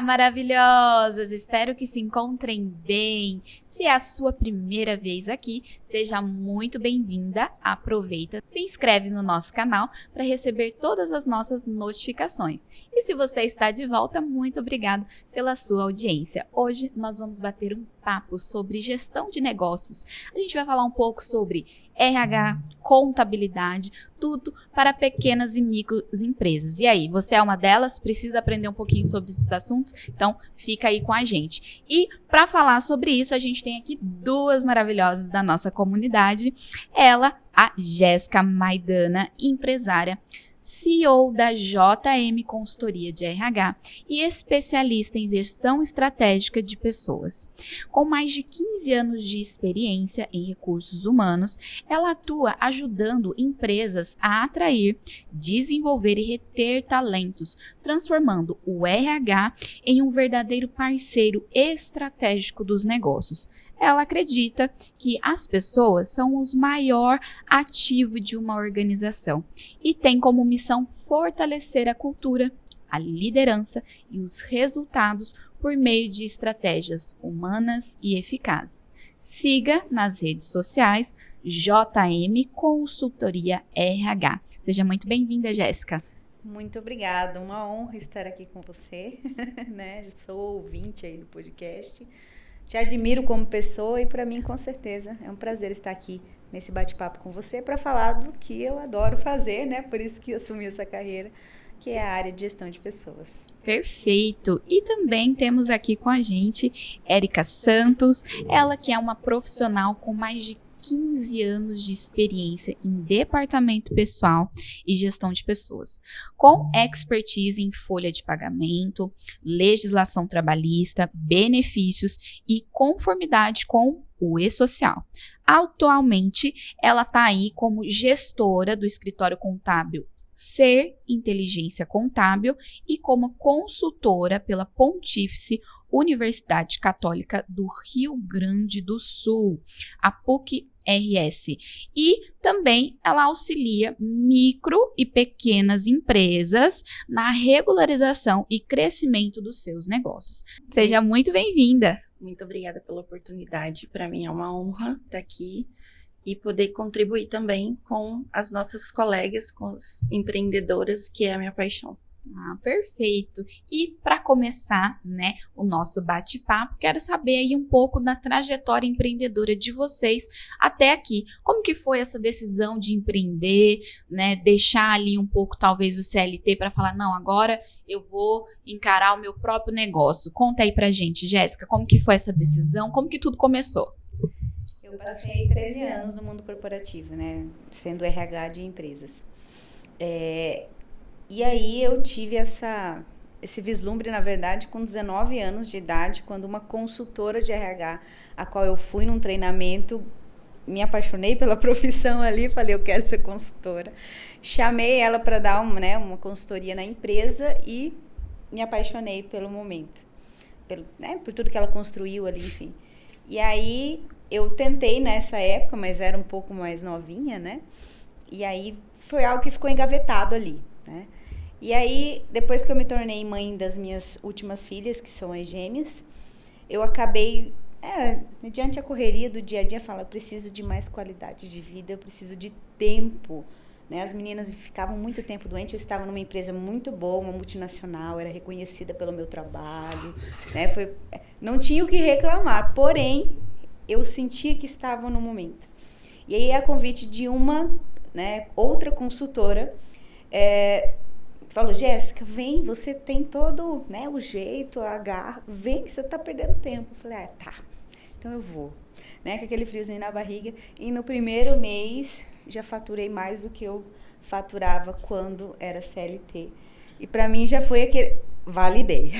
maravilhosas! Espero que se encontrem bem. Se é a sua primeira vez aqui, seja muito bem-vinda. Aproveita, se inscreve no nosso canal para receber todas as nossas notificações. E se você está de volta, muito obrigado pela sua audiência. Hoje nós vamos bater um papo sobre gestão de negócios. A gente vai falar um pouco sobre RH, contabilidade, tudo para pequenas e microempresas. E aí, você é uma delas? Precisa aprender um pouquinho sobre esses assuntos? Então, fica aí com a gente. E para falar sobre isso, a gente tem aqui duas maravilhosas da nossa comunidade. Ela, a Jéssica Maidana, empresária, CEO da JM Consultoria de RH e especialista em gestão estratégica de pessoas. Com mais de 15 anos de experiência em recursos humanos, ela atua ajudando empresas a atrair, desenvolver e reter talentos, transformando o RH em um verdadeiro parceiro estratégico dos negócios. Ela acredita que as pessoas são o maior ativo de uma organização e tem como missão fortalecer a cultura, a liderança e os resultados por meio de estratégias humanas e eficazes. Siga nas redes sociais JM Consultoria RH. Seja muito bem-vinda, Jéssica. Muito obrigada, uma honra estar aqui com você, né? Sou ouvinte aí do podcast. Te admiro como pessoa e para mim, com certeza, é um prazer estar aqui nesse bate-papo com você para falar do que eu adoro fazer, né? Por isso que assumi essa carreira, que é a área de gestão de pessoas. Perfeito! E também temos aqui com a gente Érica Santos, ela que é uma profissional com mais de 15 anos de experiência em departamento pessoal e gestão de pessoas, com expertise em folha de pagamento, legislação trabalhista, benefícios e conformidade com o e-social. Atualmente, ela está aí como gestora do escritório contábil Ser Inteligência Contábil e como consultora pela Pontífice Universidade Católica do Rio Grande do Sul, a PUC-RS. E também ela auxilia micro e pequenas empresas na regularização e crescimento dos seus negócios. Seja muito bem-vinda! Muito obrigada pela oportunidade. Para mim é uma honra estar aqui e poder contribuir também com as nossas colegas, com as empreendedoras, que é a minha paixão. Ah, perfeito. E para começar, né, o nosso bate-papo, quero saber aí um pouco da trajetória empreendedora de vocês até aqui. Como que foi essa decisão de empreender, né, deixar ali um pouco talvez o CLT para falar, não, agora eu vou encarar o meu próprio negócio. Conta aí pra gente, Jéssica, como que foi essa decisão, como que tudo começou? Eu passei 13 anos no mundo corporativo, né, sendo RH de empresas. E aí eu tive esse vislumbre, na verdade, com 19 anos de idade, quando uma consultora de RH, a qual eu fui num treinamento, me apaixonei pela profissão ali, falei, eu quero ser consultora. Chamei ela para dar uma consultoria na empresa e me apaixonei pelo momento, por tudo que ela construiu ali, enfim. E aí eu tentei nessa época, mas era um pouco mais novinha, né? E aí foi algo que ficou engavetado ali, né? E aí, depois que eu me tornei mãe das minhas últimas filhas, que são as gêmeas, eu acabei, mediante a correria do dia a dia, eu preciso de mais qualidade de vida, eu preciso de tempo, né? As meninas ficavam muito tempo doentes, eu estava numa empresa muito boa, uma multinacional, era reconhecida pelo meu trabalho, né? Não tinha o que reclamar, porém, eu sentia que estava no momento. E aí, a convite de uma, né, outra consultora, falou, Jéssica, vem, você tem todo, né, o jeito, a garra, vem que você tá perdendo tempo. Eu falei, tá, então eu vou, né, com aquele friozinho na barriga. E no primeiro mês, já faturei mais do que eu faturava quando era CLT. E pra mim já foi aquele, validei.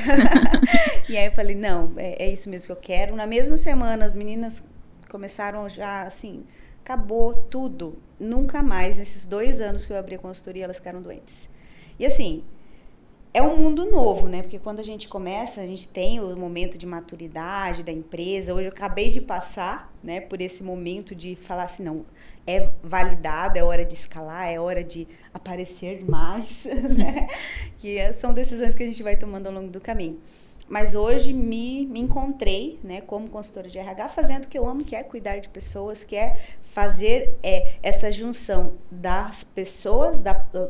E aí eu falei, não, é isso mesmo que eu quero. Na mesma semana, as meninas começaram já, assim, acabou tudo. Nunca mais, nesses 2 anos que eu abri a consultoria, elas ficaram doentes. E assim, é um mundo novo, né? Porque quando a gente começa, a gente tem o momento de maturidade da empresa. Hoje eu acabei de passar, né, por esse momento de falar assim, não, é validado, é hora de escalar, é hora de aparecer mais, né? Que são decisões que a gente vai tomando ao longo do caminho. Mas hoje me encontrei, né, como consultora de RH, fazendo o que eu amo, que é cuidar de pessoas, que é fazer essa junção das pessoas,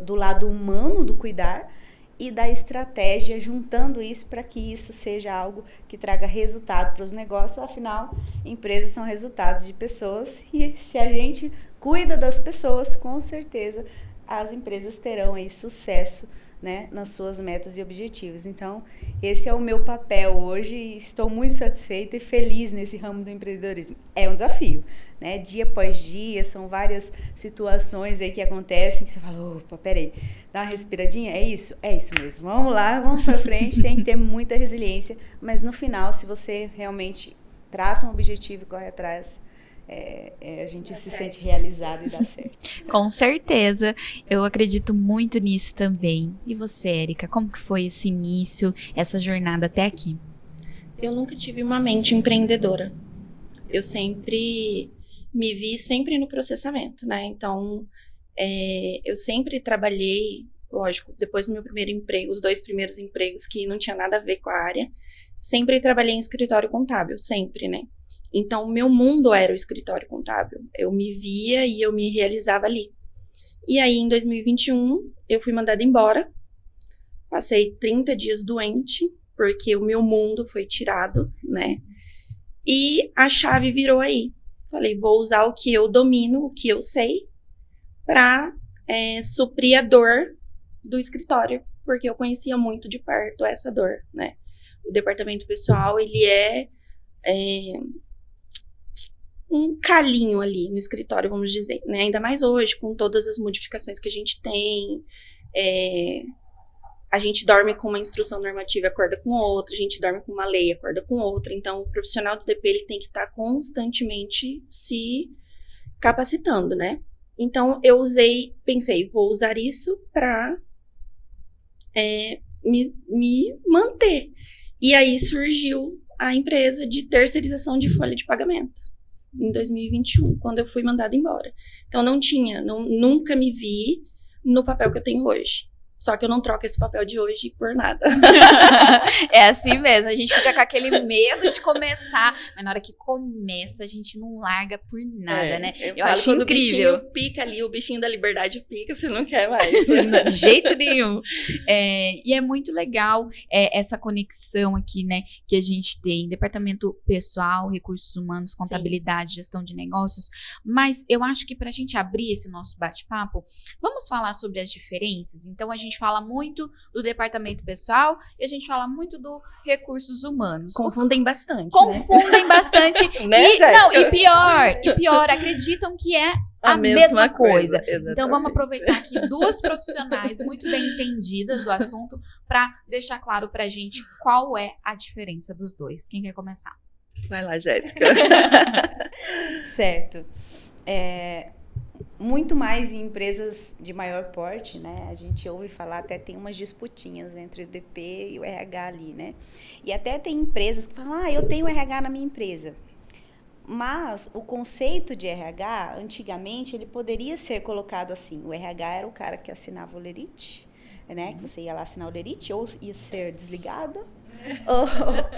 do lado humano do cuidar e da estratégia, juntando isso para que isso seja algo que traga resultado para os negócios. Afinal, empresas são resultados de pessoas e se a gente cuida das pessoas, com certeza as empresas terão aí sucesso, né, nas suas metas e objetivos. Então, esse é o meu papel hoje e estou muito satisfeita e feliz nesse ramo do empreendedorismo. É um desafio, né? Dia após dia, são várias situações aí que acontecem que você fala, opa, peraí, dá uma respiradinha, é isso mesmo, vamos lá, vamos pra frente, tem que ter muita resiliência, mas no final, se você realmente traça um objetivo e corre atrás, a gente se sente realizado e dá certo. Com certeza, eu acredito muito nisso também. E você, Érica, como que foi esse início, essa jornada até aqui? Eu nunca tive uma mente empreendedora. Eu sempre me vi sempre no processamento, né? Então, eu sempre trabalhei, lógico, depois do meu primeiro emprego, os 2 primeiros empregos que não tinha nada a ver com a área, sempre trabalhei em escritório contábil, sempre, né? Então, o meu mundo era o escritório contábil. Eu me via e eu me realizava ali. E aí, em 2021, eu fui mandada embora. Passei 30 dias doente, porque o meu mundo foi tirado, né? E a chave virou aí. Falei, vou usar o que eu domino, o que eu sei, para suprir a dor do escritório, porque eu conhecia muito de perto essa dor, né? O departamento pessoal, ele é um calinho ali no escritório, vamos dizer, né? Ainda mais hoje, com todas as modificações que a gente tem. A gente dorme com uma instrução normativa e acorda com outra, a gente dorme com uma lei e acorda com outra. Então, o profissional do DP, ele tem que estar constantemente se capacitando, né? Então, pensei, vou usar isso para me manter. E aí surgiu a empresa de terceirização de folha de pagamento, em 2021, quando eu fui mandada embora. Então, nunca me vi no papel que eu tenho hoje. Só que eu não troco esse papel de hoje por nada. É assim mesmo, a gente fica com aquele medo de começar, mas na hora que começa, a gente não larga por nada, né? Eu acho incrível. O bichinho pica ali, o bichinho da liberdade pica, você não quer mais. De jeito nenhum. E é muito legal essa conexão aqui, né, que a gente tem, departamento pessoal, recursos humanos, contabilidade, sim, gestão de negócios, mas eu acho que pra gente abrir esse nosso bate-papo, vamos falar sobre as diferenças. Então, a gente fala muito do departamento pessoal e a gente fala muito do recursos humanos. Confundem bastante, Confundem bastante. E pior, acreditam que é a mesma coisa. Então, vamos aproveitar aqui 2 profissionais muito bem entendidas do assunto para deixar claro pra gente qual é a diferença dos dois. Quem quer começar? Vai lá, Jéssica. Certo. Muito mais em empresas de maior porte, né? A gente ouve falar, até tem umas disputinhas entre o DP e o RH ali, né? E até tem empresas que falam, eu tenho RH na minha empresa. Mas o conceito de RH, antigamente, ele poderia ser colocado assim. O RH era o cara que assinava o lerite, né? Que você ia lá assinar o lerite, ou ia ser desligado,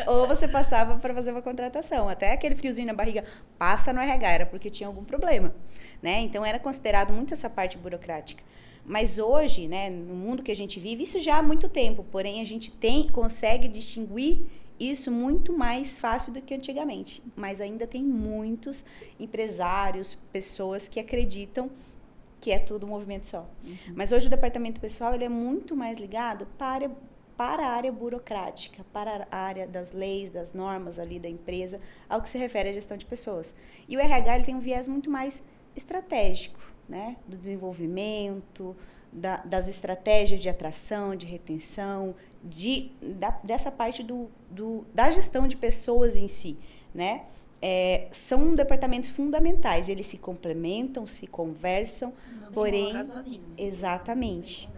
ou você passava para fazer uma contratação. Até aquele friozinho na barriga, passa no RH, era porque tinha algum problema, né? Então, era considerado muito essa parte burocrática. Mas hoje, né, no mundo que a gente vive, isso já há muito tempo, porém, a gente consegue distinguir isso muito mais fácil do que antigamente. Mas ainda tem muitos empresários, pessoas que acreditam que é tudo um movimento só. Uhum. Mas hoje o departamento pessoal, ele é muito mais ligado para a área burocrática, para a área das leis, das normas ali da empresa, ao que se refere à gestão de pessoas. E o RH, ele tem um viés muito mais estratégico, né? Do desenvolvimento, das estratégias de atração, de retenção, dessa parte da gestão de pessoas em si, né? São departamentos fundamentais, eles se complementam, se conversam, porém... Exatamente.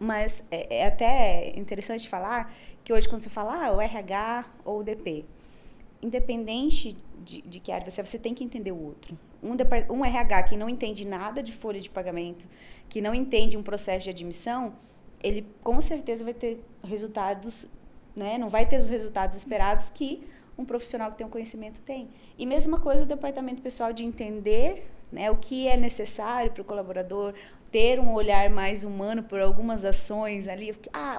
Mas é até interessante falar que hoje, quando você fala o RH ou o DP, independente de que área você tem que entender o outro. Um RH que não entende nada de folha de pagamento, que não entende um processo de admissão, ele com certeza vai ter resultados né? Não vai ter os resultados esperados que um profissional que tem um conhecimento tem. E mesma coisa o departamento pessoal de entender, né, o que é necessário para o colaborador, ter um olhar mais humano por algumas ações ali.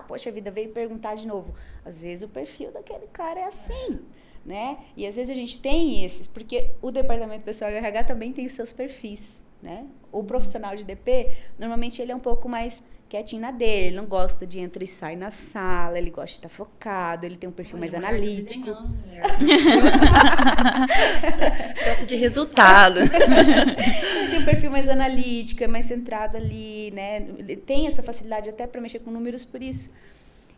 Poxa vida, veio perguntar de novo. Às vezes o perfil daquele cara é assim, né? E às vezes a gente tem esses, porque o departamento pessoal e o RH também tem os seus perfis, né? O profissional de DP, normalmente ele é um pouco mais quietinho na dele, ele não gosta de entra e sai na sala, ele gosta de estar focado, ele tem um perfil mais analítico. Gosta de resultado. Ele tem um perfil mais analítico, é mais centrado ali, né? Ele tem essa facilidade até para mexer com números por isso.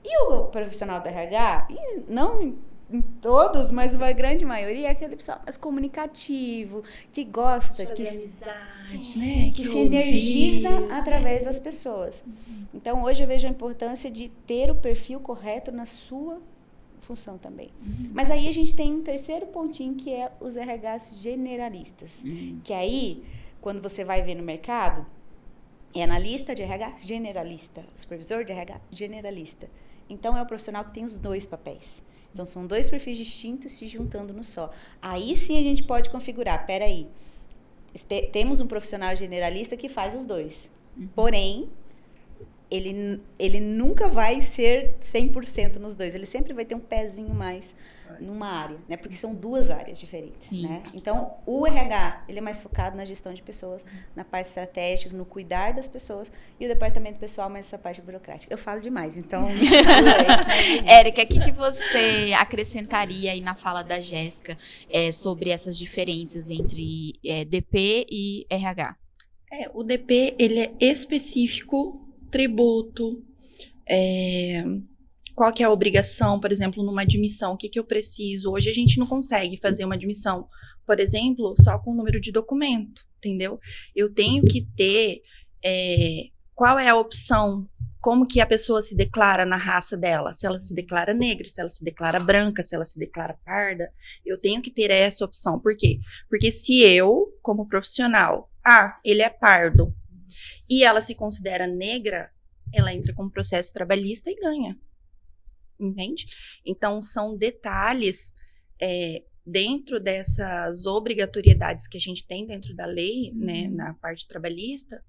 E o profissional do RH, não em todos, mas uma grande maioria, é aquele pessoal mais comunicativo, que gosta, que amizade, né? Que se energiza através das pessoas. Então, hoje eu vejo a importância de ter o perfil correto na sua função também. Mas aí a gente tem um terceiro pontinho, que é os RHs generalistas. Que aí, quando você vai ver no mercado, é analista de RH generalista, supervisor de RH generalista. Então, é o profissional que tem os dois papéis. Então, são dois perfis distintos se juntando no só. Aí sim a gente pode configurar, peraí, temos um profissional generalista que faz os dois. Porém, ele nunca vai ser 100% nos dois. Ele sempre vai ter um pezinho mais numa área, né? Porque são duas áreas diferentes, né? Então, o RH, ele é mais focado na gestão de pessoas, na parte estratégica, no cuidar das pessoas, e o departamento pessoal mais essa parte burocrática. Eu falo demais, então... Érica, o que você acrescentaria aí na fala da Jéssica sobre essas diferenças entre DP e RH? O DP, ele é específico, tributo, qual que é a obrigação, por exemplo, numa admissão, o que eu preciso. Hoje a gente não consegue fazer uma admissão, por exemplo, só com o número de documento, entendeu? Eu tenho que ter qual é a opção, como que a pessoa se declara na raça dela, se ela se declara negra, se ela se declara branca, se ela se declara parda. Eu tenho que ter essa opção. Por quê? Porque se eu, como profissional, ele é pardo, e ela se considera negra, ela entra com processo trabalhista e ganha. Entende? Então, são detalhes dentro dessas obrigatoriedades que a gente tem dentro da lei, né, na parte trabalhista,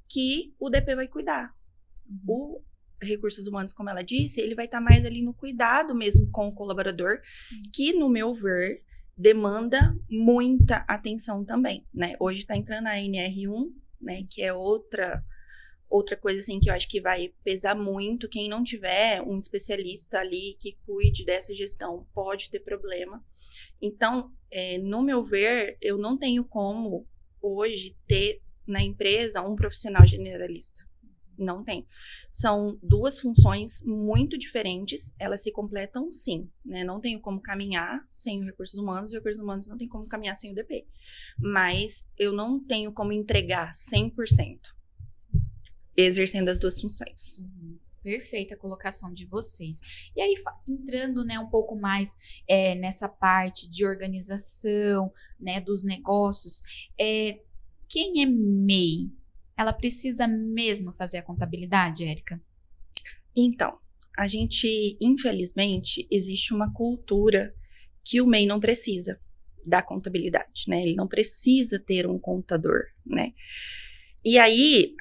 que o DP vai cuidar. O Recursos Humanos, como ela disse, ele vai estar mais ali no cuidado mesmo com o colaborador, que, no meu ver, demanda muita atenção também, né? Hoje está entrando a NR1, né, que é outra coisa, assim, que eu acho que vai pesar muito. Quem não tiver um especialista ali que cuide dessa gestão pode ter problema. Então, no meu ver, eu não tenho como hoje ter na empresa um profissional generalista. Não tem. São duas funções muito diferentes, elas se completam sim, né? Não tenho como caminhar sem o Recursos Humanos, e o Recursos Humanos não tem como caminhar sem o DP. Mas eu não tenho como entregar 100%, exercendo as duas funções. Perfeita a colocação de vocês. E aí, entrando, né, um pouco mais nessa parte de organização, né, dos negócios, quem é MEI? Ela precisa mesmo fazer a contabilidade, Érica? Então, a gente, infelizmente, existe uma cultura que o MEI não precisa da contabilidade, né? Ele não precisa ter um contador, né? E aí,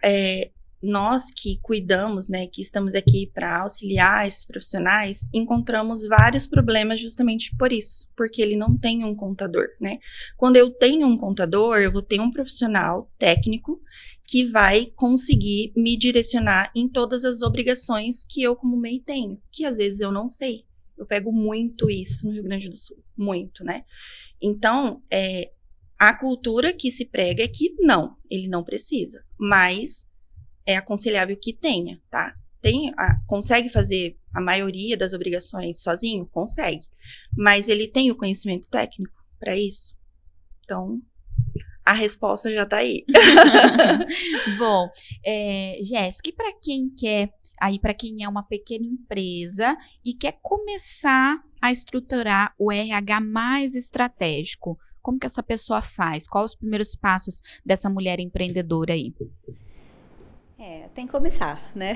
nós que cuidamos, né, que estamos aqui para auxiliar esses profissionais, encontramos vários problemas justamente por isso, porque ele não tem um contador, né? Quando eu tenho um contador, eu vou ter um profissional técnico que vai conseguir me direcionar em todas as obrigações que eu como MEI tenho, que às vezes eu não sei. Eu pego muito isso no Rio Grande do Sul, muito, né? Então, a cultura que se prega é que não, ele não precisa, mas é aconselhável que tenha, tá? Consegue fazer a maioria das obrigações sozinho? Consegue. Mas ele tem o conhecimento técnico para isso? Então, a resposta já tá aí. Bom, Jéssica, e para quem quer, para quem é uma pequena empresa e quer começar a estruturar o RH mais estratégico, como que essa pessoa faz? Quais os primeiros passos dessa mulher empreendedora aí? Tem que começar, né?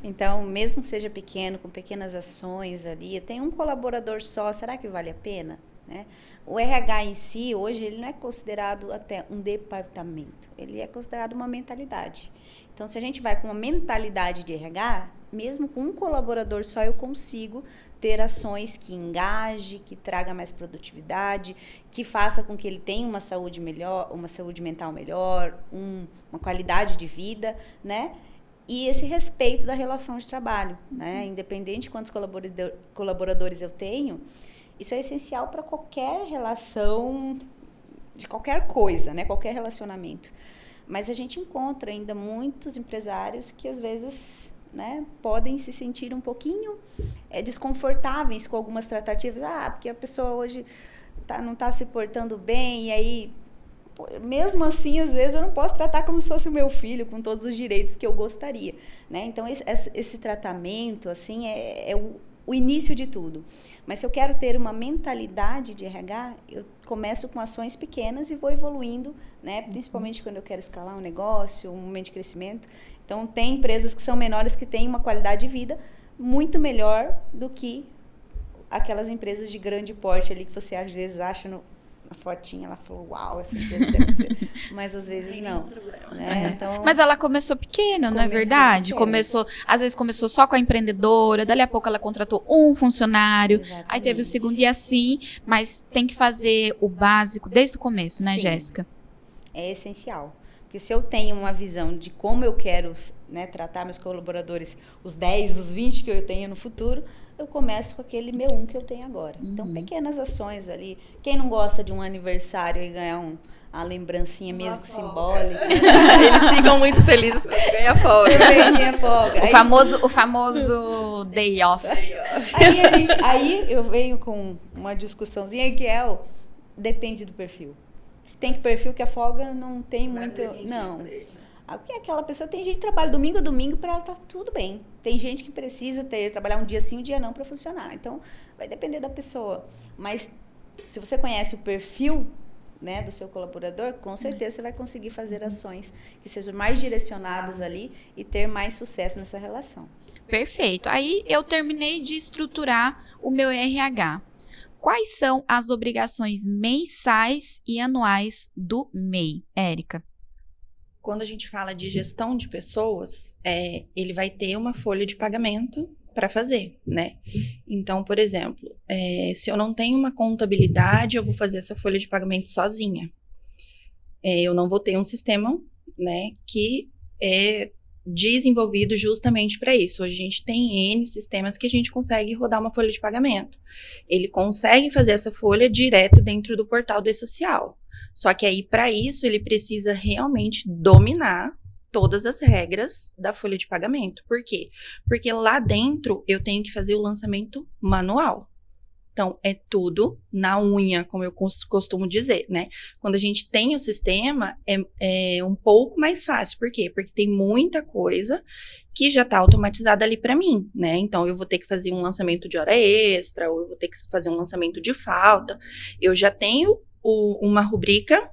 Então, mesmo que seja pequeno, com pequenas ações ali, eu tenho um colaborador só, será que vale a pena? Né? O RH em si, hoje, ele não é considerado até um departamento, ele é considerado uma mentalidade. Então, se a gente vai com uma mentalidade de RH, mesmo com um colaborador só, eu consigo ter ações que engaje, que traga mais produtividade, que faça com que ele tenha uma saúde melhor, uma saúde mental melhor, uma qualidade de vida, né? E esse respeito da relação de trabalho, né? Independente de quantos colaboradores eu tenho, isso é essencial para qualquer relação, de qualquer coisa, né? Qualquer relacionamento. Mas a gente encontra ainda muitos empresários que às vezes, né, podem se sentir um pouquinho desconfortáveis com algumas tratativas. Porque a pessoa hoje não está se portando bem, e aí, mesmo assim, às vezes eu não posso tratar como se fosse o meu filho, com todos os direitos que eu gostaria, né? Então, esse tratamento, assim, é o início de tudo. Mas se eu quero ter uma mentalidade de RH, eu começo com ações pequenas e vou evoluindo, né? Principalmente quando eu quero escalar um negócio, um momento de crescimento. Então, tem empresas que são menores que têm uma qualidade de vida muito melhor do que aquelas empresas de grande porte ali que você às vezes acha na fotinha, ela falou, uau, essa empresa deve ser. Mas às vezes não. Né? Então, mas ela começou pequena, não é verdade? Às vezes começou só com a empreendedora, dali a pouco ela contratou um funcionário, exatamente. Aí teve o segundo e assim, mas tem que fazer o básico desde o começo, né, Jéssica? É essencial. Porque se eu tenho uma visão de como eu quero, né, tratar meus colaboradores, os 10, os 20 que eu tenho no futuro, eu começo com aquele meu 1 que eu tenho agora. Então, pequenas ações ali. Quem não gosta de um aniversário e ganhar uma lembrancinha mesmo simbólica? Eles ficam muito felizes quando ganham folga. Ganha folga. O famoso day off. Aí eu venho com uma discussãozinha que depende do perfil. Tem perfil que a folga não tem muito... Não. Porque aquela pessoa, tem gente que trabalha domingo a domingo, para ela tá tudo bem. Tem gente que precisa trabalhar um dia sim, um dia não para funcionar. Então, vai depender da pessoa. Mas, se você conhece o perfil, né, do seu colaborador, com certeza você vai conseguir fazer ações que sejam mais direcionadas ali e ter mais sucesso nessa relação. Perfeito. Aí, eu terminei de estruturar o meu RH. Quais são as obrigações mensais e anuais do MEI, Érica? Quando a gente fala de gestão de pessoas, ele vai ter uma folha de pagamento para fazer, né? Então, por exemplo, se eu não tenho uma contabilidade, eu vou fazer essa folha de pagamento sozinha. Eu não vou ter um sistema, né, que é desenvolvido justamente para isso. Hoje a gente tem N sistemas que a gente consegue rodar uma folha de pagamento. Ele consegue fazer essa folha direto dentro do portal do E-Social. Só que aí, para isso, ele precisa realmente dominar todas as regras da folha de pagamento. Por quê? Porque lá dentro eu tenho que fazer o lançamento manual. Então, é tudo na unha, como eu costumo dizer, né? Quando a gente tem o sistema, é um pouco mais fácil. Por quê? Porque tem muita coisa que já está automatizada ali para mim, né? Então, eu vou ter que fazer um lançamento de hora extra, ou eu vou ter que fazer um lançamento de falta. Eu já tenho uma rubrica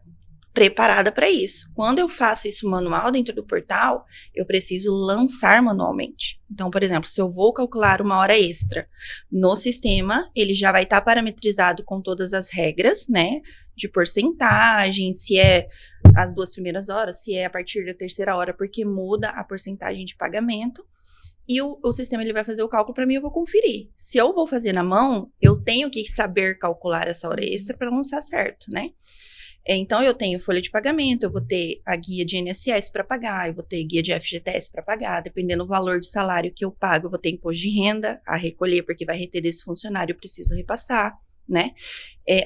preparada para isso. Quando eu faço isso manual dentro do portal, eu preciso lançar manualmente. Então, por exemplo, se eu vou calcular uma hora extra no sistema, ele já vai estar parametrizado com todas as regras, né? De porcentagem, se é as 2 primeiras horas, se é a partir da 3ª hora, porque muda a porcentagem de pagamento. E o sistema ele vai fazer o cálculo para mim, eu vou conferir. Se eu vou fazer na mão, eu tenho que saber calcular essa hora extra para lançar certo, né? Então, eu tenho folha de pagamento, eu vou ter a guia de INSS para pagar, eu vou ter guia de FGTS para pagar, dependendo do valor de salário que eu pago, eu vou ter imposto de renda a recolher, porque vai reter desse funcionário, eu preciso repassar, né?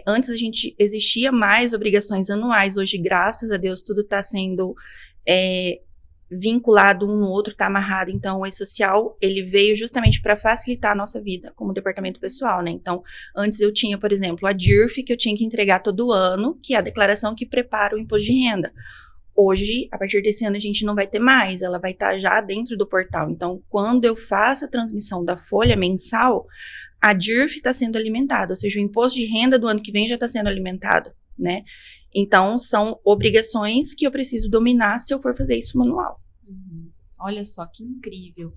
Antes existia mais obrigações anuais, hoje, graças a Deus, tudo está sendo vinculado um no outro, está amarrado. Então, o E-Social, ele veio justamente para facilitar a nossa vida como departamento pessoal, né? Então, antes eu tinha, por exemplo, a DIRF, que eu tinha que entregar todo ano, que é a declaração que prepara o imposto de renda. Hoje, a partir desse ano, a gente não vai ter mais, ela vai estar já dentro do portal. Então, quando eu faço a transmissão da folha mensal, a DIRF está sendo alimentada, ou seja, o imposto de renda do ano que vem já está sendo alimentado. né? Então, são obrigações que eu preciso dominar se eu for fazer isso manual. Olha só que incrível.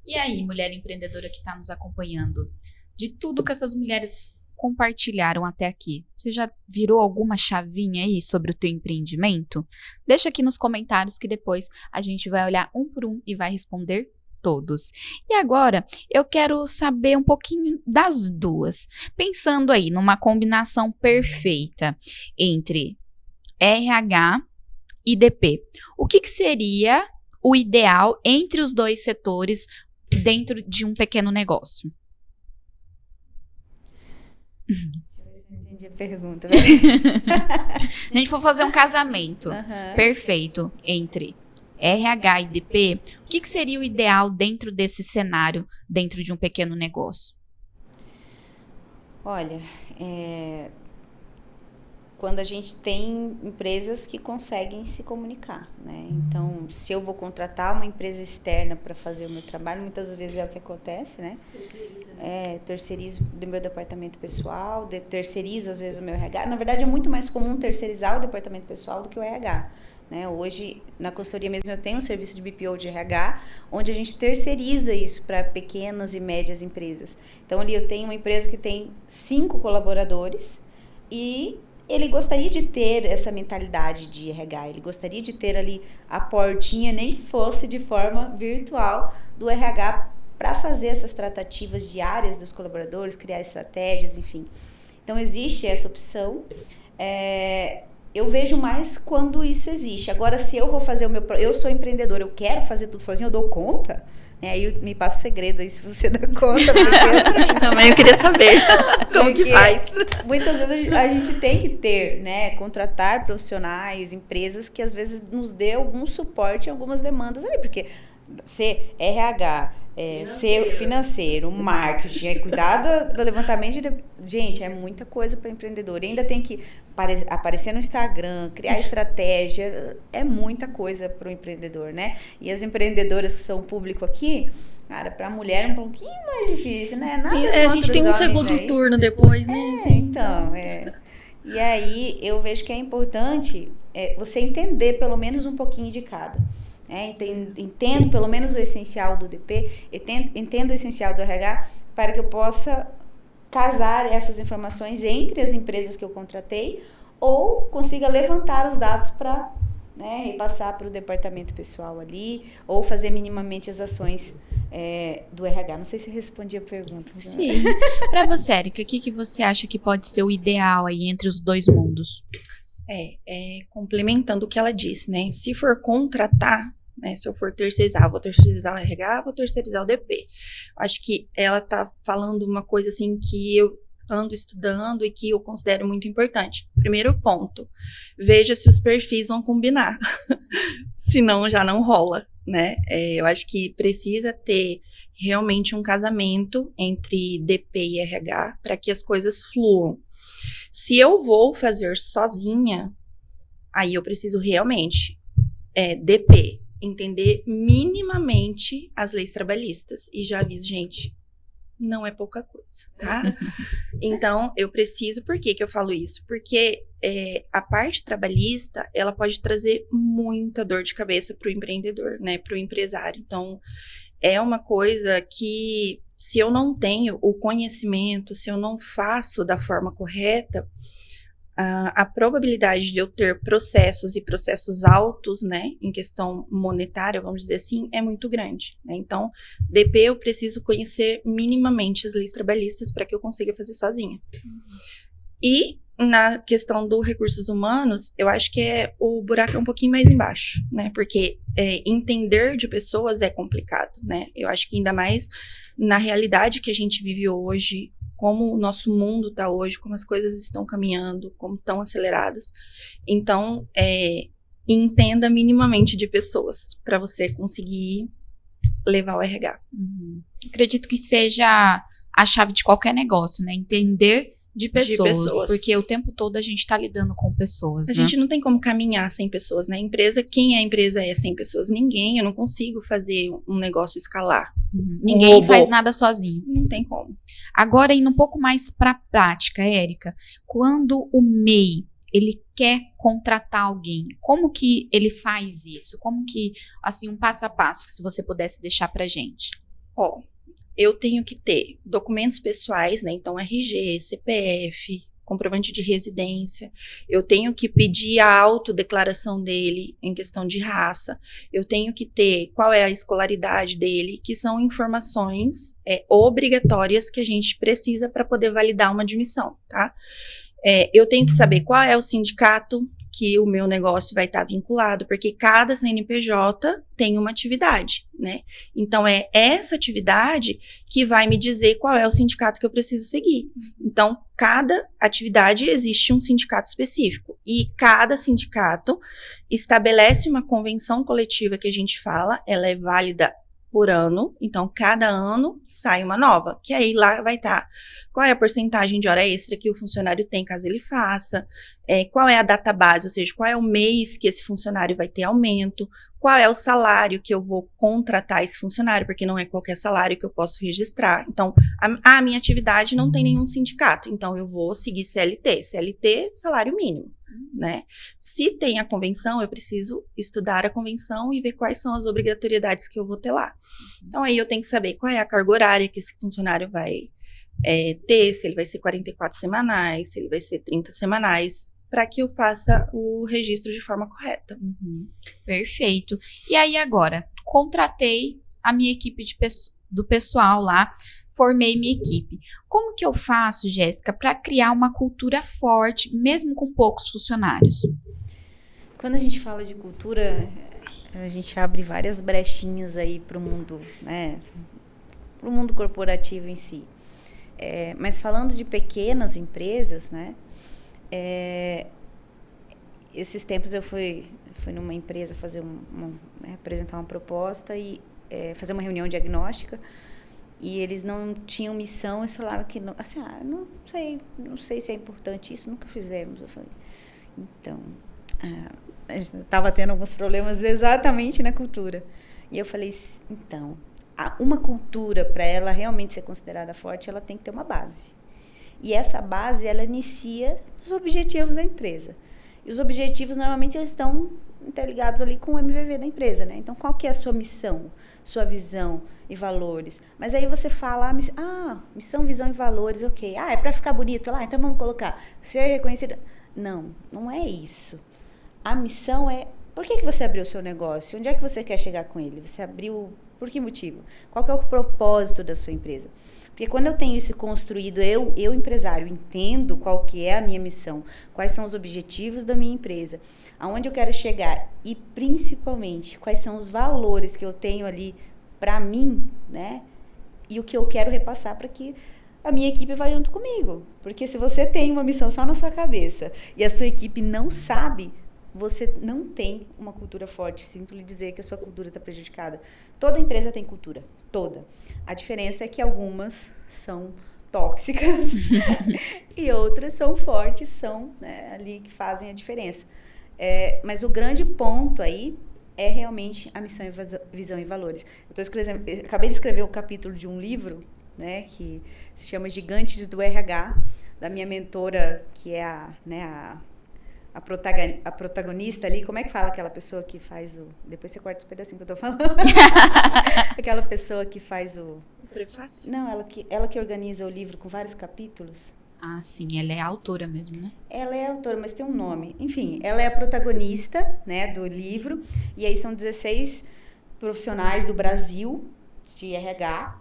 E aí, mulher empreendedora que está nos acompanhando, de tudo que essas mulheres compartilharam até aqui, você já virou alguma chavinha aí sobre o teu empreendimento? Deixa aqui nos comentários que depois a gente vai olhar um por um e vai responder todos. E agora, eu quero saber um pouquinho das duas. Pensando aí numa combinação perfeita entre RH e DP. O que seria o ideal entre os dois setores dentro de um pequeno negócio? Deixa eu ver se eu entendi a pergunta. A gente for fazer um casamento perfeito entre RH e DP, o que seria o ideal dentro desse cenário, dentro de um pequeno negócio? Olha, quando a gente tem empresas que conseguem se comunicar, né? Então, se eu vou contratar uma empresa externa para fazer o meu trabalho, muitas vezes é o que acontece, né? Terceirizo do meu departamento pessoal, terceirizo às vezes o meu RH. Na verdade, é muito mais comum terceirizar o departamento pessoal do que o RH. Né? Hoje, na consultoria mesmo, eu tenho um serviço de BPO de RH, onde a gente terceiriza isso para pequenas e médias empresas. Então, ali eu tenho uma empresa que tem 5 colaboradores e ele gostaria de ter essa mentalidade de RH, ele gostaria de ter ali a portinha, nem que fosse de forma virtual, do RH para fazer essas tratativas diárias dos colaboradores, criar estratégias, enfim. Então, existe essa opção. Eu vejo mais quando isso existe. Agora, se eu vou fazer eu sou empreendedora, eu quero fazer tudo sozinho, eu dou conta? Aí me passa o segredo aí, se você dá conta. Porque também eu queria saber como que faz. Muitas vezes a gente tem que ter, né, contratar profissionais, empresas que às vezes nos dê algum suporte em algumas demandas ali, porque ser RH, ser financeiro, marketing, cuidar do levantamento gente, é muita coisa para empreendedor. E ainda tem que aparecer no Instagram, criar estratégia, é muita coisa para o empreendedor, né? E as empreendedoras que são público aqui, cara, para a mulher é um pouquinho mais difícil, né? A gente tem um segundo turno depois, né? Então, E aí eu vejo que é importante você entender pelo menos um pouquinho de cada. Entendo pelo menos o essencial do DP, entendo o essencial do RH, para que eu possa casar essas informações entre as empresas que eu contratei ou consiga levantar os dados para repassar para o departamento pessoal ali, ou fazer minimamente as ações do RH. Não sei se respondi a pergunta. Sim. Para você, Érica, o que você acha que pode ser o ideal aí entre os dois mundos? Complementando o que ela disse, né? Se for contratar, né? Se eu for terceirizar, vou terceirizar o RH, vou terceirizar o DP. Acho que ela tá falando uma coisa assim que eu ando estudando e que eu considero muito importante. Primeiro ponto, veja se os perfis vão combinar. Senão já não rola, né? Eu acho que precisa ter realmente um casamento entre DP e RH para que as coisas fluam. Se eu vou fazer sozinha, aí eu preciso realmente, DP, entender minimamente as leis trabalhistas. E já aviso, gente, não é pouca coisa, tá? Então, eu preciso... Por que eu falo isso? Porque a parte trabalhista, ela pode trazer muita dor de cabeça para o empreendedor, né? Para o empresário. Então, é uma coisa que, se eu não tenho o conhecimento, se eu não faço da forma correta, a probabilidade de eu ter processos e processos altos, né, em questão monetária, vamos dizer assim, é muito grande, né? Então, DP eu preciso conhecer minimamente as leis trabalhistas para que eu consiga fazer sozinha. E na questão dos recursos humanos, eu acho que o buraco é um pouquinho mais embaixo, né? Porque entender de pessoas é complicado, né? Eu acho que ainda mais na realidade que a gente vive hoje, como o nosso mundo está hoje, como as coisas estão caminhando, como estão aceleradas. Então, entenda minimamente de pessoas para você conseguir levar o RH. Acredito que seja a chave de qualquer negócio, né? Entender de pessoas, porque o tempo todo a gente está lidando com pessoas, A gente não tem como caminhar sem pessoas, né? Quem é a empresa sem pessoas? Ninguém, eu não consigo fazer um negócio escalar. Ninguém faz nada sozinho. Não tem como. Agora, indo um pouco mais para a prática, Érica, quando o MEI, ele quer contratar alguém, como que ele faz isso? Como que, assim, um passo a passo, se você pudesse deixar pra gente? Ó, eu tenho que ter documentos pessoais, né? Então, RG, CPF, comprovante de residência. Eu tenho que pedir a autodeclaração dele em questão de raça. Eu tenho que ter qual é a escolaridade dele, que são informações obrigatórias que a gente precisa para poder validar uma admissão, tá? Eu tenho que saber qual é o sindicato que o meu negócio vai estar vinculado, porque cada CNPJ tem uma atividade, né? Então, é essa atividade que vai me dizer qual é o sindicato que eu preciso seguir. Então, cada atividade existe um sindicato específico. E cada sindicato estabelece uma convenção coletiva que a gente fala, ela é válida por ano, então cada ano sai uma nova, que aí lá vai estar qual é a porcentagem de hora extra que o funcionário tem caso ele faça, qual é a data base, ou seja, qual é o mês que esse funcionário vai ter aumento, qual é o salário que eu vou contratar esse funcionário, porque não é qualquer salário que eu posso registrar. Então, a minha atividade não tem nenhum sindicato, então eu vou seguir CLT, salário mínimo, né? Se tem a convenção, eu preciso estudar a convenção e ver quais são as obrigatoriedades que eu vou ter lá. Então, aí eu tenho que saber qual é a carga horária que esse funcionário vai ter, se ele vai ser 44 semanais, se ele vai ser 30 semanais, para que eu faça o registro de forma correta. Perfeito. E aí agora, contratei a minha equipe do pessoal lá, formei minha equipe. Como que eu faço, Jéssica, para criar uma cultura forte, mesmo com poucos funcionários? Quando a gente fala de cultura, a gente abre várias brechinhas aí para o mundo, né? Para o mundo corporativo em si. Mas falando de pequenas empresas, né? Esses tempos eu fui numa empresa fazer apresentar uma proposta e fazer uma reunião diagnóstica. E eles não tinham missão, eles falaram que não, assim, não sei se é importante isso, nunca fizemos. Eu falei, então, a gente estava tendo alguns problemas exatamente na cultura. E eu falei, então, uma cultura, para ela realmente ser considerada forte, ela tem que ter uma base. E essa base, ela inicia os objetivos da empresa. E os objetivos, normalmente, eles estão interligados ali com o MVV da empresa, né? Então, qual que é a sua missão, sua visão e valores? Mas aí você fala, missão, visão e valores, ok. É para ficar bonito lá? Então vamos colocar, ser reconhecido. Não é isso. A missão é, por que você abriu o seu negócio? Onde é que você quer chegar com ele? Você abriu, por que motivo? Qual que é o propósito da sua empresa? Porque quando eu tenho isso construído, eu empresário, entendo qual que é a minha missão, quais são os objetivos da minha empresa, aonde eu quero chegar e, principalmente, quais são os valores que eu tenho ali para mim, né? E o que eu quero repassar para que a minha equipe vá junto comigo. Porque se você tem uma missão só na sua cabeça e a sua equipe não sabe, você não tem uma cultura forte. Sinto lhe dizer que a sua cultura está prejudicada. Toda empresa tem cultura, toda. A diferença é que algumas são tóxicas e outras são fortes, são, né, ali que fazem a diferença. Mas o grande ponto aí é realmente a missão, visão e valores. Acabei de escrever um capítulo de um livro, né, que se chama Gigantes do RH, da minha mentora, que é a protagonista ali. Como é que fala aquela pessoa que faz o... Depois você corta os pedacinhos que eu tô falando. Aquela pessoa que faz o... Prefácio? Não, ela que organiza o livro com vários capítulos. Ah, sim, ela é a autora mesmo, né? Ela é a autora, mas tem um nome. Enfim, ela é a protagonista, né, do livro. E aí são 16 profissionais do Brasil, de RH,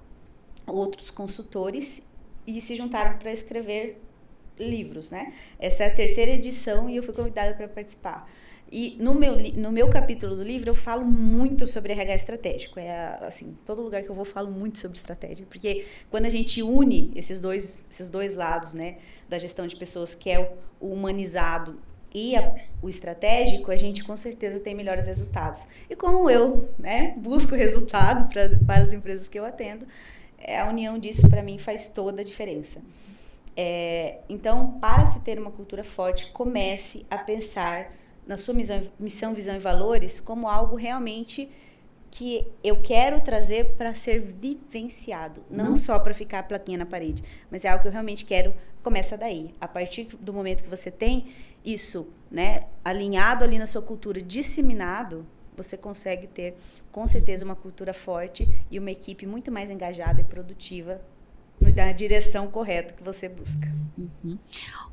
outros consultores, e se juntaram para escrever livros, né? Essa é a 3ª edição e eu fui convidada para participar. E no meu capítulo do livro eu falo muito sobre RH estratégico. Assim, todo lugar que eu vou falo muito sobre estratégia, porque quando a gente une esses dois lados, né, da gestão de pessoas, que é o humanizado e o estratégico, a gente com certeza tem melhores resultados. E como eu, né, busco resultado para as empresas que eu atendo, a união disso para mim faz toda a diferença. Então, para se ter uma cultura forte, comece a pensar na sua missão, visão e valores como algo realmente que eu quero trazer para ser vivenciado, não só para ficar a plaquinha na parede, mas é algo que eu realmente quero. Começa daí. A partir do momento que você tem isso, né, alinhado ali na sua cultura, disseminado, você consegue ter, com certeza, uma cultura forte e uma equipe muito mais engajada e produtiva na direção correta que você busca. Uhum.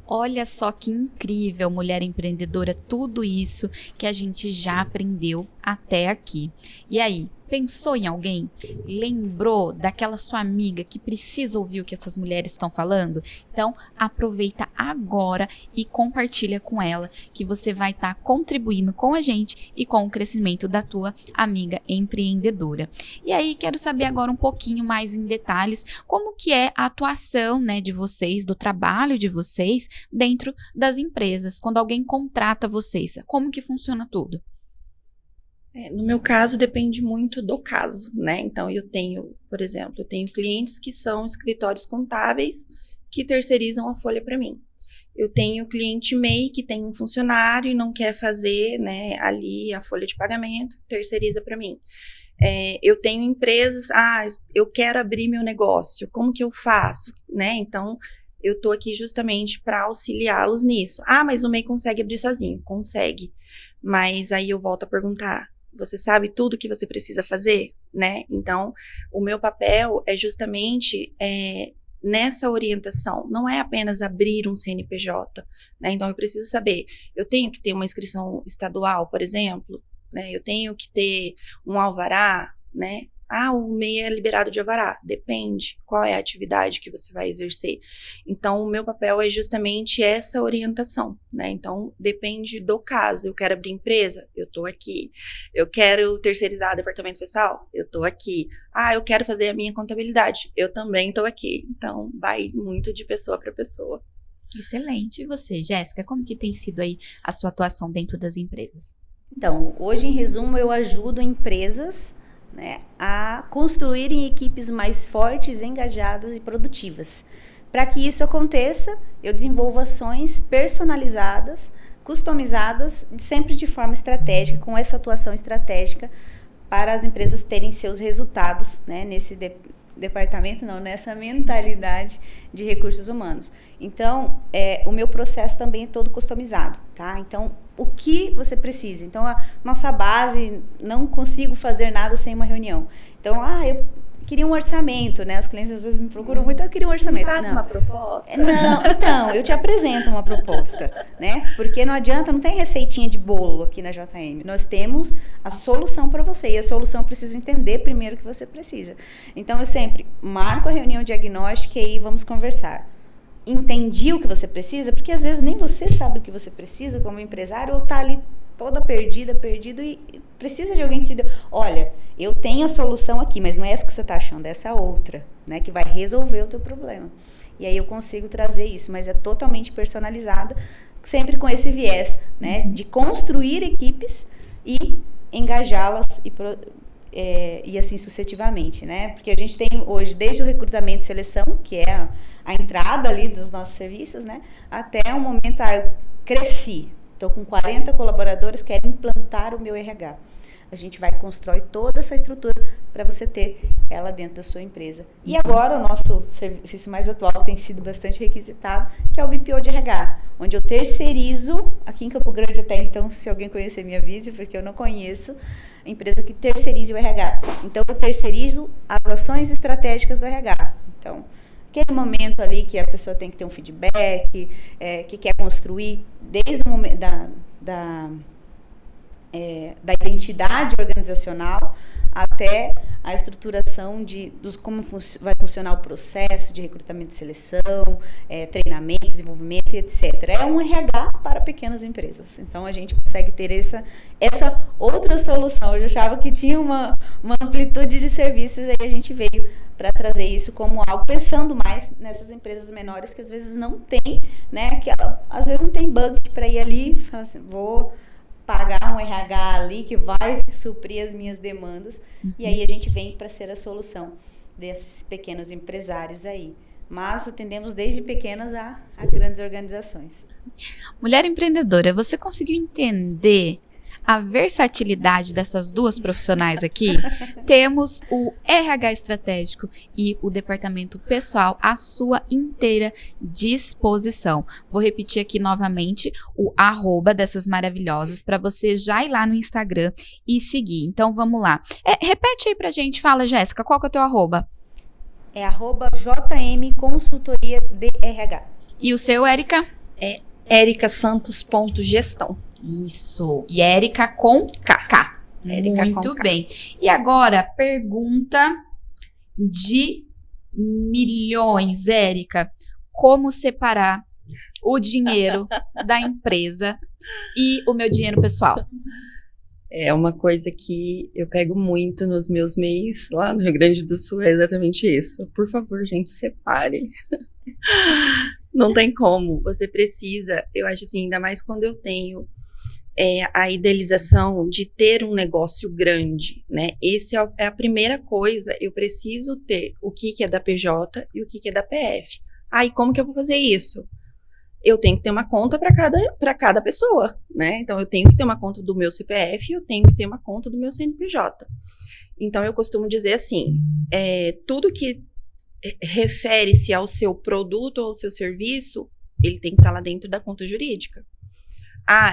Olha só que incrível, mulher empreendedora, tudo isso que a gente já aprendeu até aqui. E aí, pensou em alguém? Lembrou daquela sua amiga que precisa ouvir o que essas mulheres estão falando? Então, aproveita agora e compartilha com ela, que você vai estar contribuindo com a gente e com o crescimento da tua amiga empreendedora. E aí, quero saber agora um pouquinho mais em detalhes como que é a atuação, né, de vocês, do trabalho de vocês dentro das empresas, quando alguém contrata vocês. Como que funciona tudo? No meu caso, depende muito do caso, né? Então, eu tenho, por exemplo, eu tenho clientes que são escritórios contábeis que terceirizam a folha para mim. Eu tenho cliente MEI que tem um funcionário e não quer fazer, né, ali a folha de pagamento, terceiriza para mim. Eu tenho empresas, eu quero abrir meu negócio, como que eu faço, né? Então, eu estou aqui justamente para auxiliá-los nisso. Mas o MEI consegue abrir sozinho? Consegue. Mas aí eu volto a perguntar, você sabe tudo que você precisa fazer, né? Então, o meu papel é justamente nessa orientação. Não é apenas abrir um CNPJ, né? Então, eu preciso saber, eu tenho que ter uma inscrição estadual, por exemplo, né? Eu tenho que ter um alvará, né? O MEI é liberado de alvará. Depende qual é a atividade que você vai exercer. Então, o meu papel é justamente essa orientação, né? Então, depende do caso. Eu quero abrir empresa? Eu estou aqui. Eu quero terceirizar departamento pessoal? Eu estou aqui. Eu quero fazer a minha contabilidade? Eu também estou aqui. Então, vai muito de pessoa para pessoa. Excelente. E você, Jéssica, como que tem sido aí a sua atuação dentro das empresas? Então, hoje, em resumo, eu ajudo empresas, né, a construírem equipes mais fortes, engajadas e produtivas. Para que isso aconteça, eu desenvolvo ações personalizadas, customizadas, sempre de forma estratégica, com essa atuação estratégica, para as empresas terem seus resultados, né, nesse departamento, não, nessa mentalidade de recursos humanos. Então, o meu processo também é todo customizado, tá? Então, o que você precisa? Então, a nossa base, não consigo fazer nada sem uma reunião. Então, eu queria um orçamento, né? Os clientes às vezes me procuram muito, eu queria um orçamento. Faz uma proposta. Não, então, eu te apresento uma proposta, né? Porque não adianta, não tem receitinha de bolo aqui na JM. Nós temos a solução para você, e a solução precisa entender primeiro o que você precisa. Então, eu sempre marco a reunião diagnóstica e aí vamos conversar. Entendi o que você precisa, porque às vezes nem você sabe o que você precisa como empresário, ou tá ali toda perdido e precisa de alguém que te dê, olha, eu tenho a solução aqui, mas não é essa que você tá achando, é essa outra, né, que vai resolver o teu problema. E aí eu consigo trazer isso, mas é totalmente personalizada, sempre com esse viés, né, de construir equipes e engajá-las e assim sucessivamente, né? Porque a gente tem hoje, desde o recrutamento e seleção, que é a entrada ali dos nossos serviços, né? Até um momento, eu cresci, estou com 40 colaboradores, quero implantar o meu RH. A gente vai constrói toda essa estrutura para você ter ela dentro da sua empresa. E agora o nosso serviço mais atual tem sido bastante requisitado, que é o BPO de RH, onde eu terceirizo, aqui em Campo Grande até então, se alguém conhecer me avise, porque eu não conheço, a empresa que terceirize o RH. Então eu terceirizo as ações estratégicas do RH. Então, aquele momento ali que a pessoa tem que ter um feedback, que quer construir desde o momento da identidade organizacional até a estruturação dos como vai funcionar o processo de recrutamento e seleção, treinamento, desenvolvimento e etc. É um RH para pequenas empresas. Então, a gente consegue ter essa outra solução. Eu já achava que tinha uma amplitude de serviços, aí a gente veio para trazer isso como algo, pensando mais nessas empresas menores que às vezes não tem, né? Que às vezes não tem budget para ir ali e falar assim, vou pagar um RH ali que vai suprir as minhas demandas. E aí a gente vem para ser a solução desses pequenos empresários aí. Mas atendemos desde pequenas a grandes organizações. Mulher empreendedora, você conseguiu entender a versatilidade dessas duas profissionais aqui, temos o RH estratégico e o departamento pessoal à sua inteira disposição. Vou repetir aqui novamente o @, dessas maravilhosas, para você já ir lá no Instagram e seguir. Então vamos lá. Repete aí pra gente, fala, Jéssica, qual que é o teu @? É @JM Consultoria de RH. E o seu, Érica? É ericasantos.gestão. Isso. E Érica com K. Érica Muito com K. bem. E agora, pergunta de milhões, Érica. Como separar o dinheiro da empresa e o meu dinheiro pessoal? É uma coisa que eu pego muito nos meus MEIs lá no Rio Grande do Sul, é exatamente isso. Por favor, gente, separe. Não tem como, você precisa, eu acho assim, ainda mais quando eu tenho a idealização de ter um negócio grande, né? Essa é a primeira coisa, eu preciso ter o que é da PJ e o que é da PF. E como que eu vou fazer isso? Eu tenho que ter uma conta para cada pessoa, né? Então, eu tenho que ter uma conta do meu CPF e eu tenho que ter uma conta do meu CNPJ. Então, eu costumo dizer assim, tudo que refere-se ao seu produto ou ao seu serviço, ele tem que estar lá dentro da conta jurídica.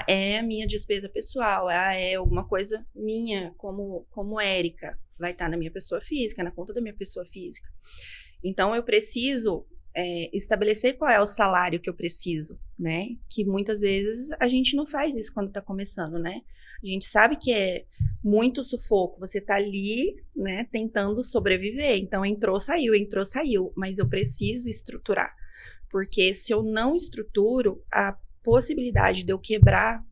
É a minha despesa pessoal, é alguma coisa minha, como Érica, vai estar na minha pessoa física, na conta da minha pessoa física. Então, eu preciso estabelecer qual é o salário que eu preciso, né? Que muitas vezes a gente não faz isso quando tá começando, né? A gente sabe que é muito sufoco, você tá ali, né, tentando sobreviver. Então, entrou, saiu, mas eu preciso estruturar. Porque se eu não estruturo, a possibilidade de eu quebrar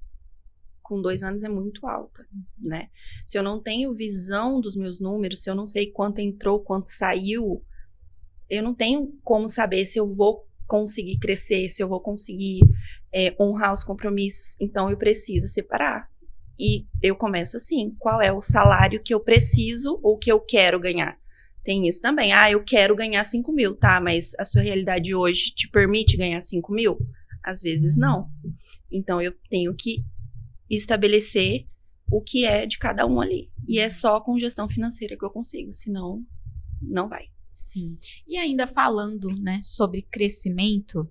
com 2 anos é muito alta, né? Se eu não tenho visão dos meus números, se eu não sei quanto entrou, quanto saiu, eu não tenho como saber se eu vou conseguir crescer, se eu vou conseguir honrar os compromissos. Então, eu preciso separar. E eu começo assim, qual é o salário que eu preciso ou que eu quero ganhar? Tem isso também. Eu quero ganhar 5 mil, tá? Mas a sua realidade hoje te permite ganhar 5 mil? Às vezes não. Então, eu tenho que estabelecer o que é de cada um ali. E é só com gestão financeira que eu consigo, senão não vai. Sim. E ainda falando, né, sobre crescimento,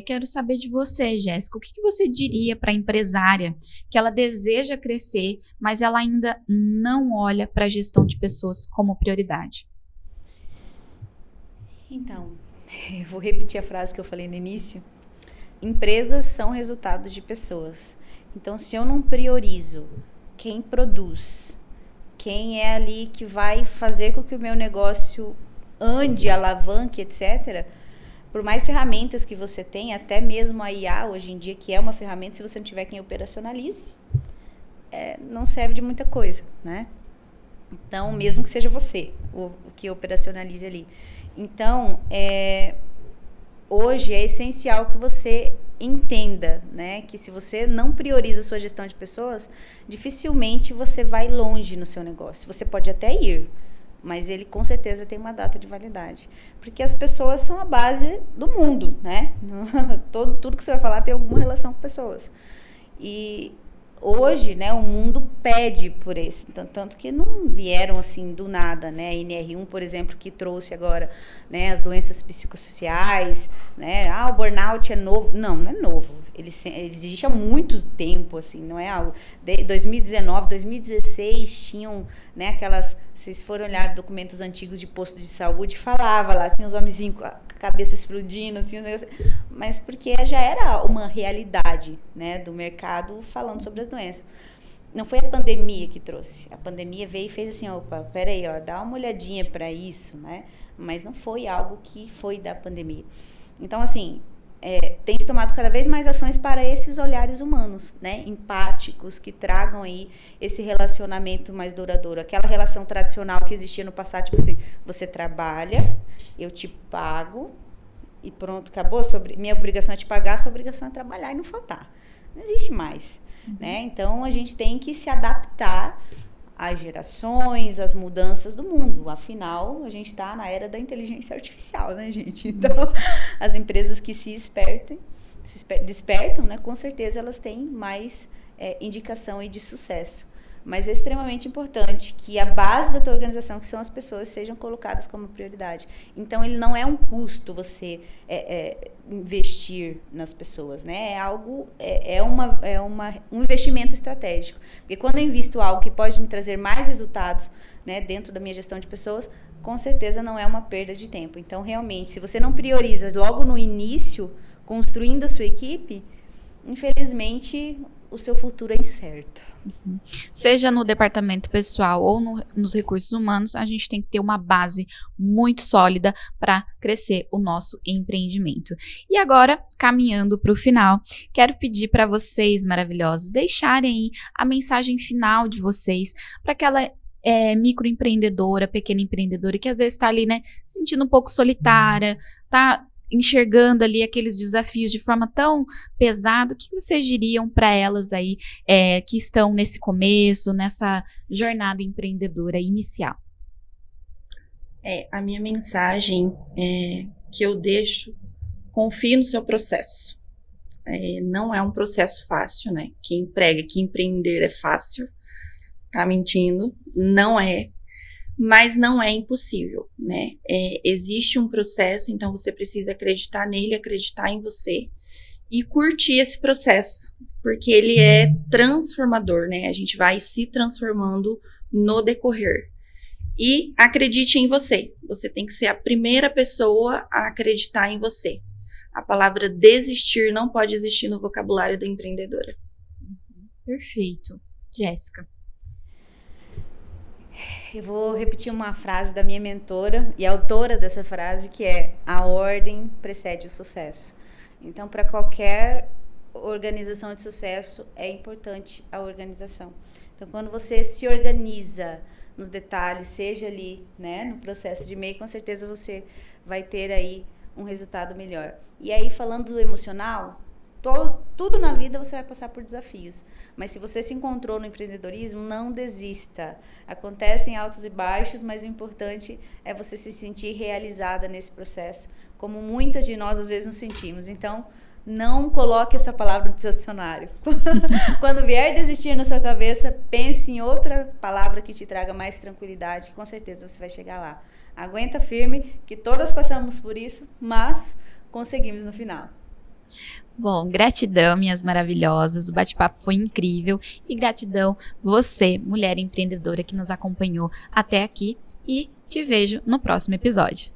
quero saber de você, Jéssica, o que você diria para a empresária que ela deseja crescer, mas ela ainda não olha para a gestão de pessoas como prioridade? Então, eu vou repetir a frase que eu falei no início. Empresas são resultados de pessoas. Então, se eu não priorizo quem produz, quem é ali que vai fazer com que o meu negócio ande, alavanque, etc. Por mais ferramentas que você tem, até mesmo a IA hoje em dia, que é uma ferramenta, se você não tiver quem operacionalize, não serve de muita coisa, né? Então, mesmo que seja você o que operacionalize ali. Então, hoje é essencial que você entenda, né, que se você não prioriza a sua gestão de pessoas, dificilmente você vai longe no seu negócio. Você pode até ir, mas ele com certeza tem uma data de validade. Porque as pessoas são a base do mundo, né? Tudo que você vai falar tem alguma relação com pessoas. E hoje, né, o mundo pede por esse, tanto que não vieram assim do nada, né? A NR1, por exemplo, que trouxe agora, né, as doenças psicossociais, né? O burnout é novo. Não é novo. Ele existe há muito tempo, assim, não é algo. 2019, 2016 tinham, né, aquelas. Vocês foram olhar documentos antigos de posto de saúde, falava lá, tinha uns homenzinhos com a cabeça explodindo, assim, mas porque já era uma realidade, né, do mercado falando sobre as doenças. Não foi a pandemia que trouxe. A pandemia veio e fez assim, opa, peraí, dá uma olhadinha para isso, né? Mas não foi algo que foi da pandemia. Então, assim, tem se tomado cada vez mais ações para esses olhares humanos, né, empáticos, que tragam aí esse relacionamento mais duradouro. Aquela relação tradicional que existia no passado, tipo assim, você trabalha, eu te pago e pronto, acabou. Minha obrigação é te pagar, sua obrigação é trabalhar e não faltar. Não existe mais, né? Então, a gente tem que se adaptar às gerações, às mudanças do mundo. Afinal, a gente está na era da inteligência artificial, né, gente? Então, as empresas que se despertam, né, com certeza elas têm mais indicação e de sucesso. Mas é extremamente importante que a base da tua organização, que são as pessoas, sejam colocadas como prioridade. Então, ele não é um custo você investir nas pessoas, né? Um investimento estratégico. Porque quando eu invisto algo que pode me trazer mais resultados, né, dentro da minha gestão de pessoas, com certeza não é uma perda de tempo. Então, realmente, se você não prioriza logo no início, construindo a sua equipe, infelizmente, o seu futuro é incerto. Uhum. Seja no departamento pessoal ou nos recursos humanos, a gente tem que ter uma base muito sólida para crescer o nosso empreendimento. E agora, caminhando para o final, quero pedir para vocês maravilhosos deixarem aí a mensagem final de vocês para aquela microempreendedora, pequena empreendedora que às vezes está ali, né, se sentindo um pouco solitária, tá enxergando ali aqueles desafios de forma tão pesada. O que vocês diriam para elas aí que estão nesse começo, nessa jornada empreendedora inicial? A minha mensagem que eu deixo: confie no seu processo. Não é um processo fácil, né? Quem prega que empreender é fácil tá mentindo, não é. Mas não é impossível, né? Existe um processo, então você precisa acreditar nele, acreditar em você e curtir esse processo, porque ele é transformador, né? A gente vai se transformando no decorrer. E acredite em você. Você tem que ser a primeira pessoa a acreditar em você. A palavra desistir não pode existir no vocabulário da empreendedora. Perfeito. Jéssica. Eu vou repetir uma frase da minha mentora e autora dessa frase, que é: a ordem precede o sucesso. Então, para qualquer organização de sucesso, é importante a organização. Então, quando você se organiza nos detalhes, seja ali, né, no processo de MEI, com certeza você vai ter aí um resultado melhor. E aí, falando do emocional, tudo na vida você vai passar por desafios. Mas se você se encontrou no empreendedorismo, não desista. Acontecem altos e baixos, mas o importante é você se sentir realizada nesse processo, como muitas de nós às vezes nos sentimos. Então, não coloque essa palavra no seu dicionário. Quando vier desistir na sua cabeça, pense em outra palavra que te traga mais tranquilidade, que com certeza você vai chegar lá. Aguenta firme, que todas passamos por isso, mas conseguimos no final. Bom, gratidão, minhas maravilhosas, o bate-papo foi incrível e gratidão você, mulher empreendedora que nos acompanhou até aqui, e te vejo no próximo episódio.